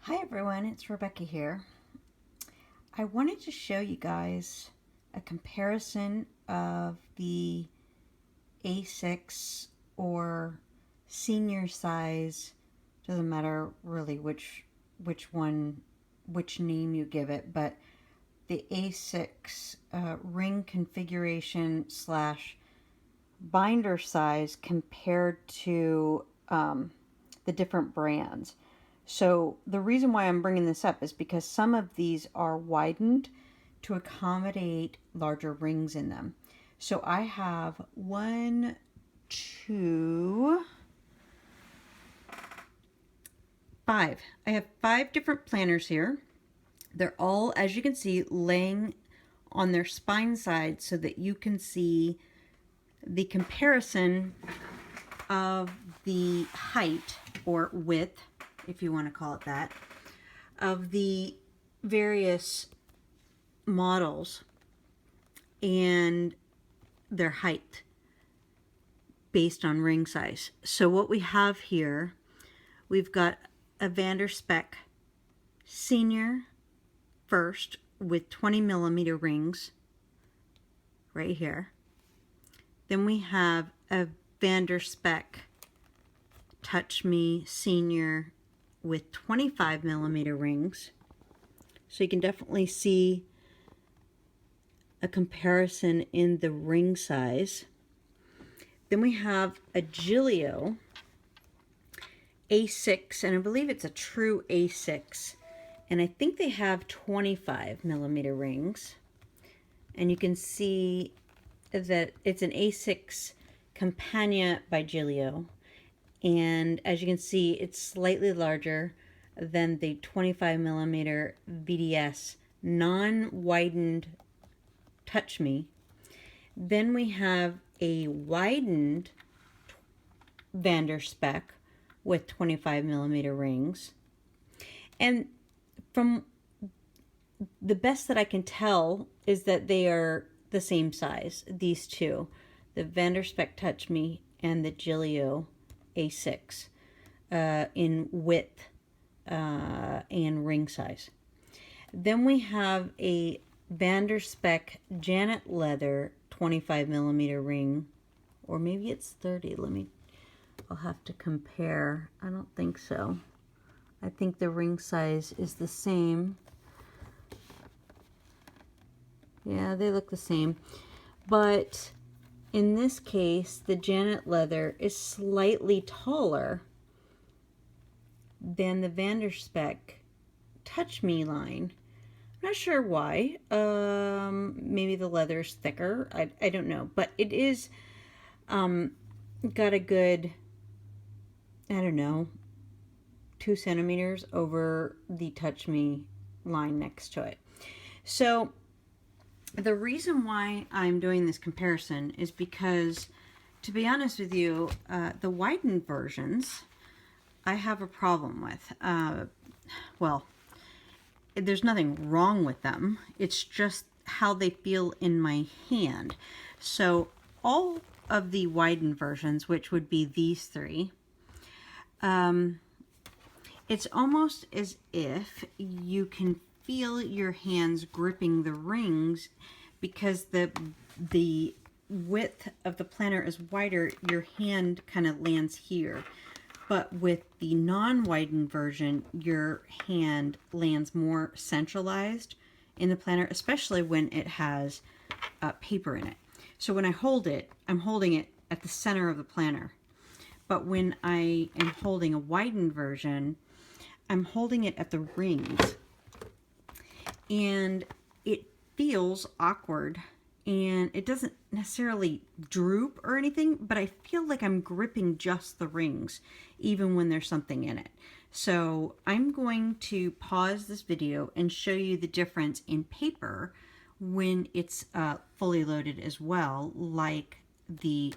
Hi everyone, it's Rebecca here. I wanted to show you guys a comparison of the A6 or senior size, doesn't matter really which name you give it, but the A6 ring configuration slash binder size compared to the different brands. So the reason why I'm bringing this up is because some of these are widened to accommodate larger rings in them. So I have one, two, five. I have 5 different planners here. They're all, as you can see, laying on their spine side so that you can see the comparison of the height or width, if you want to call it that, of the various models and their height based on ring size. So what we have here, we've got a Spek Senior first with 20 millimeter rings right here. Then we have a Spek Touch Me Senior with 25 millimeter rings. So you can definitely see a comparison in the ring size. Then we have a Gilio A6, and I believe it's a true A6. And I think they have 25 millimeter rings. And you can see that it's an A6 Campagna by Gilio. And as you can see, it's slightly larger than the 25 millimeter VDS non-widened Touch Me. Then we have a widened Spek with 25 millimeter rings. And from the best that I can tell is that they are the same size, these two, the Spek Touch Me and the Gilio A6 in width and ring size. Then we have a Spek Janet Leather 25 millimeter ring, or maybe it's 30. I'll have to compare. I don't think so. I think the ring size is the same. Yeah, they look the same. But in this case, the Janet Leather is slightly taller than the Spek Touch Me line. I'm not sure why. Maybe the leather is thicker. I don't know. But it is got a good, I don't know, 2 centimeters over the Touch Me line next to it. So the reason why I'm doing this comparison is because, to be honest with you, the widened versions I have a problem with. Well, there's nothing wrong with them. It's just how they feel in my hand. So all of the widened versions, which would be these 3, it's almost as if you can feel your hands gripping the rings because the width of the planner is wider. Your hand kind of lands here. But with the non-widened version, your hand lands more centralized in the planner, especially when it has paper in it. So when I hold it, I'm holding it at the center of the planner. But when I am holding a widened version, I'm holding it at the rings. And it feels awkward. And it doesn't necessarily droop or anything, but I feel like I'm gripping just the rings, even when there's something in it. So I'm going to pause this video and show you the difference in paper when it's fully loaded as well, like the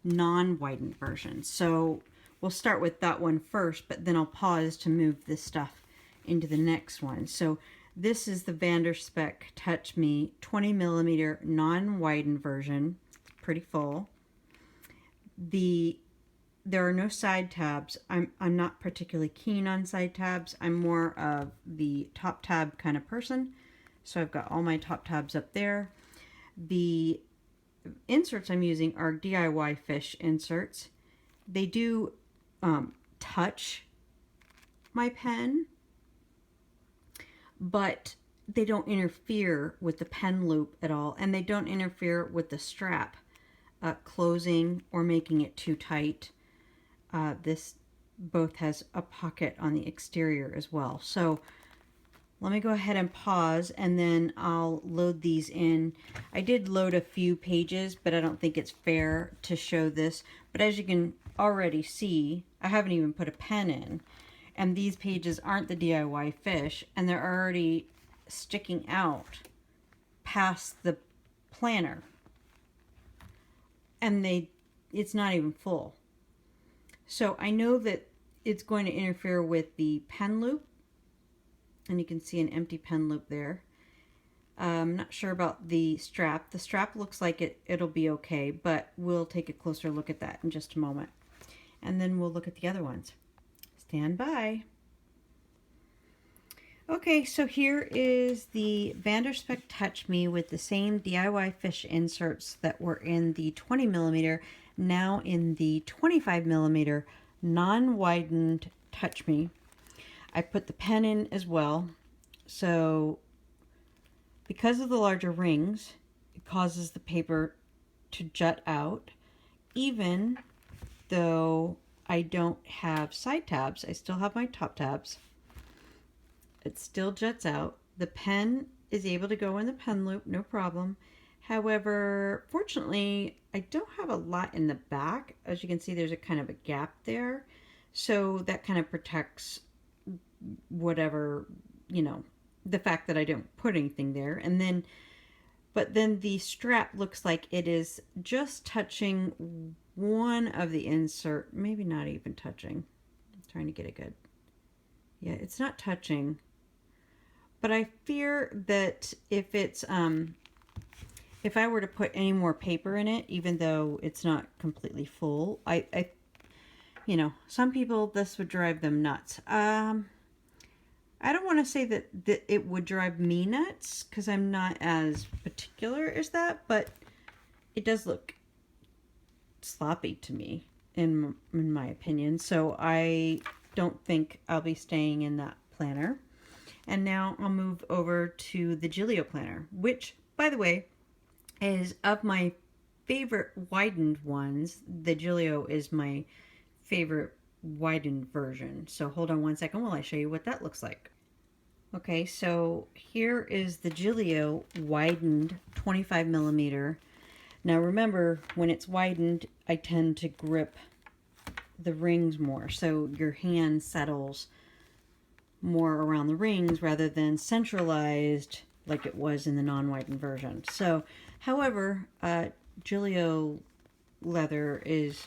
non-widened version. So we'll start with that one first, but then I'll pause to move this stuff into the next one. So this is the Spek Touch Me 20 millimeter non-widened version, pretty full. The there are no side tabs. I'm not particularly keen on side tabs. I'm more of the top tab kind of person. So I've got all my top tabs up there. The inserts I'm using are DIY fish inserts. They do touch my pen, but they don't interfere with the pen loop at all, and they don't interfere with the strap closing or making it too tight. This both has a pocket on the exterior as well. So let me go ahead and pause, and then I'll load these in. I did load a few pages, but I don't think it's fair to show this. But as you can already see, I haven't even put a pen in. And these pages aren't the DIY fish, and they're already sticking out past the planner. And it's not even full. So I know that it's going to interfere with the pen loop. And you can see an empty pen loop there. I'm not sure about the strap. The strap looks like it'll be okay, but we'll take a closer look at that in just a moment. And then we'll look at the other ones. Stand by. Okay, so here is the Spek Touch Me with the same DIY fish inserts that were in the 20mm, now in the 25mm non-widened Touch Me. I put the pen in as well. So because of the larger rings, it causes the paper to jut out. Even though I don't have side tabs, I still have my top tabs. It still juts out. The pen is able to go in the pen loop, no problem. However, fortunately, I don't have a lot in the back. As you can see, there's a kind of a gap there. So that kind of protects whatever, the fact that I don't put anything there. But then the strap looks like it is just touching one of the insert, maybe not even touching. I'm trying to get it good. Yeah, it's not touching. But I fear that if I were to put any more paper in it, even though it's not completely full, I some people, this would drive them nuts. I don't want to say that it would drive me nuts, because I'm not as particular as that, but it does look sloppy to me, in my opinion. So I don't think I'll be staying in that planner. And now I'll move over to the Gilio planner, which, by the way, is of my favorite widened ones. The Gilio is my favorite widened version. So hold on one second while I show you what that looks like. Okay, so here is the Gilio widened 25mm. Now remember, when it's widened, I tend to grip the rings more, so your hand settles more around the rings rather than centralized like it was in the non-widened version. So, however, Gilio leather is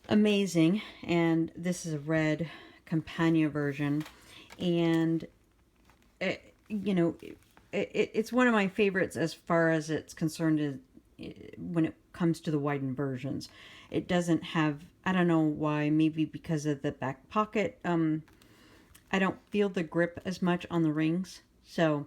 amazing, and this is a red Campagna version, and it's one of my favorites as far as it's concerned when it comes to the widened versions. It doesn't have, I don't know why, maybe because of the back pocket, I don't feel the grip as much on the rings. So,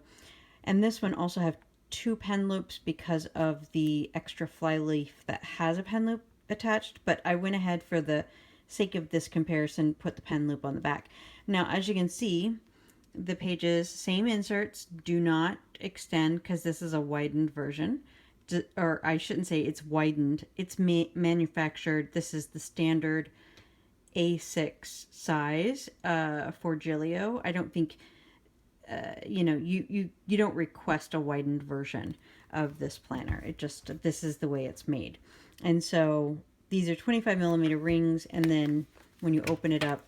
and this one also have 2 pen loops because of the extra fly leaf that has a pen loop attached, but I went ahead, for the sake of this comparison, put the pen loop on the back. Now, as you can see, the pages, same inserts, do not extend because this is a widened version. Or I shouldn't say it's widened. It's manufactured. This is the standard A6 size for Gilio. I don't think, you don't request a widened version of this planner. This is the way it's made. And so these are 25mm rings, and then when you open it up,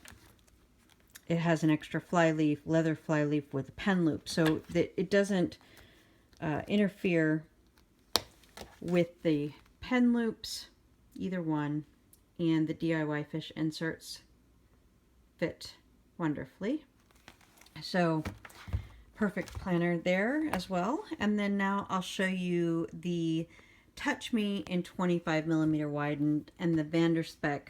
it has an extra fly leaf, leather fly leaf with a pen loop, so that it doesn't interfere with the pen loops, either one, and the DIY fish inserts fit wonderfully. So perfect planner there as well. And then now I'll show you the Touch Me in 25mm widened and the Spek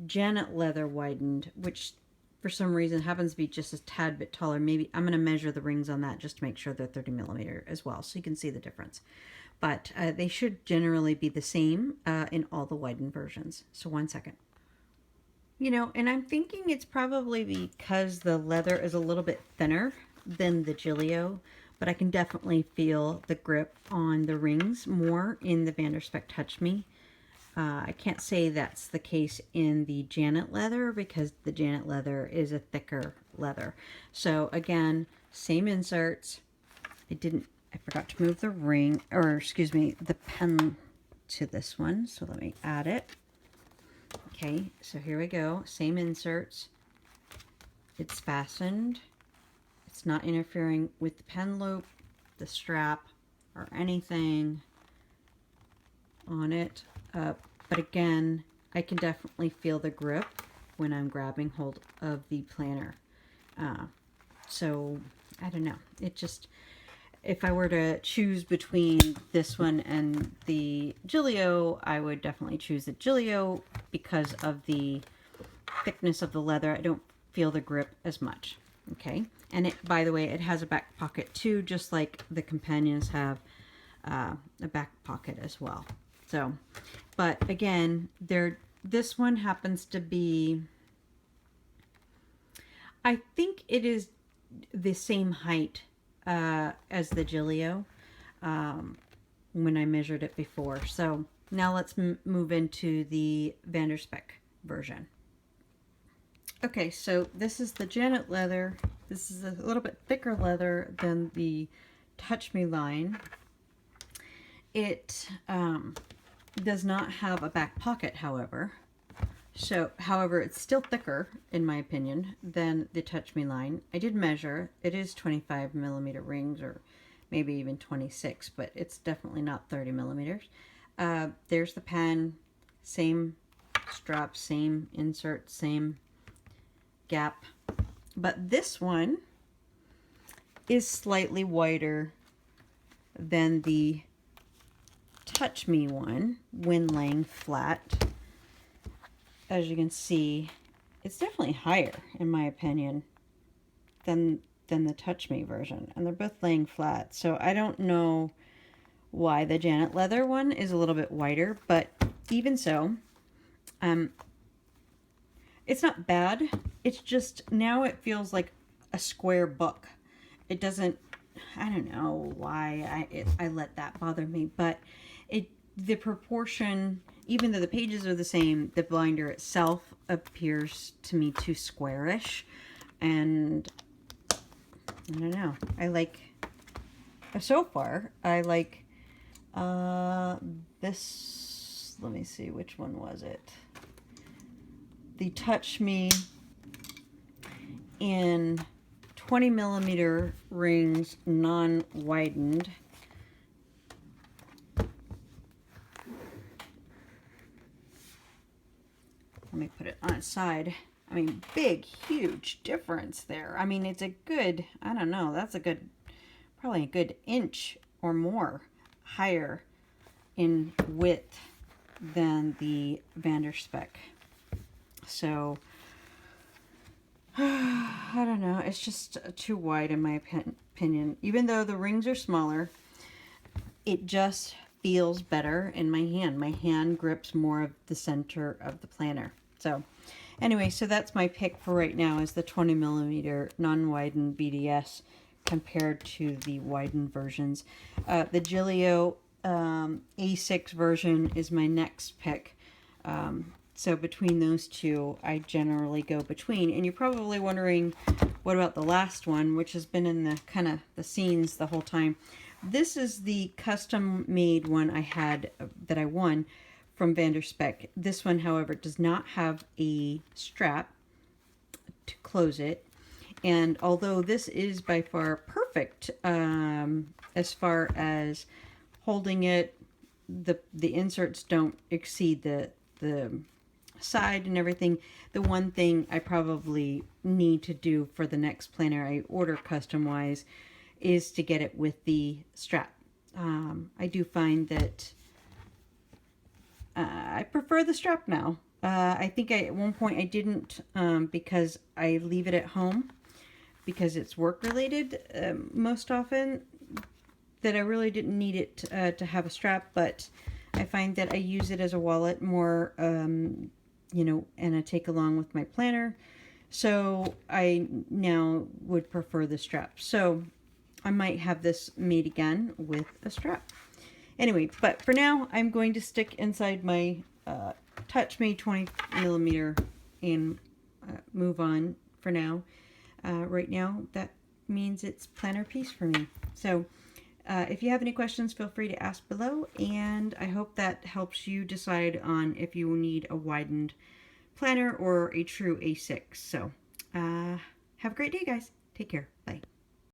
Janet leather widened, which for some reason happens to be just a tad bit taller. Maybe I'm going to measure the rings on that just to make sure they're 30 millimeter as well, so you can see the difference. But they should generally be the same in all the widened versions. So 1 second. You know, and I'm thinking it's probably because the leather is a little bit thinner than the Gilio, but I can definitely feel the grip on the rings more in the Vanderspek Touch Me. I can't say that's the case in the Janet leather because the Janet leather is a thicker leather. So again, same inserts. I forgot to move the ring, or excuse me, the pen to this one. So let me add it. Okay, so here we go. Same inserts. It's fastened. It's not interfering with the pen loop, the strap, or anything on it. But again, I can definitely feel the grip when I'm grabbing hold of the planner. So, I don't know. It just, if I were to choose between this one and the Gilio, I would definitely choose the Gilio because of the thickness of the leather. I don't feel the grip as much. Okay. And it, by the way, it has a back pocket too, just like the companions have a back pocket as well. So, but again, this one happens to be, I think it is the same height as the Gilio when I measured it before. So now let's move into the Vanderspek version. Okay, so this is the Janet leather. This is a little bit thicker leather than the Touch Me line. It does not have a back pocket, however. So, however, it's still thicker, in my opinion, than the Touch Me line. I did measure. It is 25 millimeter rings, or maybe even 26, but it's definitely not 30 millimeters. There's the pen, same strap, same insert, same gap. But this one is slightly wider than the Touch Me one when laying flat. As you can see, it's definitely higher, in my opinion, than the Touch Me version. And they're both laying flat. So I don't know why the Janet leather one is a little bit wider, but even so, it's not bad. It's just, now it feels like a square book. It doesn't, I don't know why I let that bother me, but the proportion, even though the pages are the same, the binder itself appears to me too squarish. And I don't know. I like, so far, I like this, let me see, which one was it? The Touch Me in 20 millimeter rings, non-widened. Let me put it on its side. I mean, big, huge difference there. I mean, it's a good, I don't know, that's a good, probably a good inch or more higher in width than the Vanderspek. So, I don't know, it's just too wide in my opinion. Even though the rings are smaller, it just feels better in my hand. My hand grips more of the center of the planner. So anyway, so that's my pick for right now, is the 20 millimeter non-widened BDS compared to the widened versions. The Gilio A6 version is my next pick. So between those two, I generally go between. And you're probably wondering, what about the last one, which has been in the kind of the scenes the whole time. This is the custom made one I had that I won from Vanderspek. This one, however, does not have a strap to close it. And although this is by far perfect as far as holding it, the inserts don't exceed the side and everything. The one thing I probably need to do for the next planner I order custom-wise is to get it with the strap. I do find that I prefer the strap now I think at one point I didn't because I leave it at home because it's work related most often, that I really didn't need it to have a strap, but I find that I use it as a wallet more, you know, and I take along with my planner. So I now would prefer the strap. So I might have this made again with a strap. Anyway, but for now, I'm going to stick inside my TouchMe 20mm and move on for now. Right now, that means it's planner piece for me. So if you have any questions, feel free to ask below, and I hope that helps you decide on if you need a widened planner or a true A6. So have a great day, guys. Take care.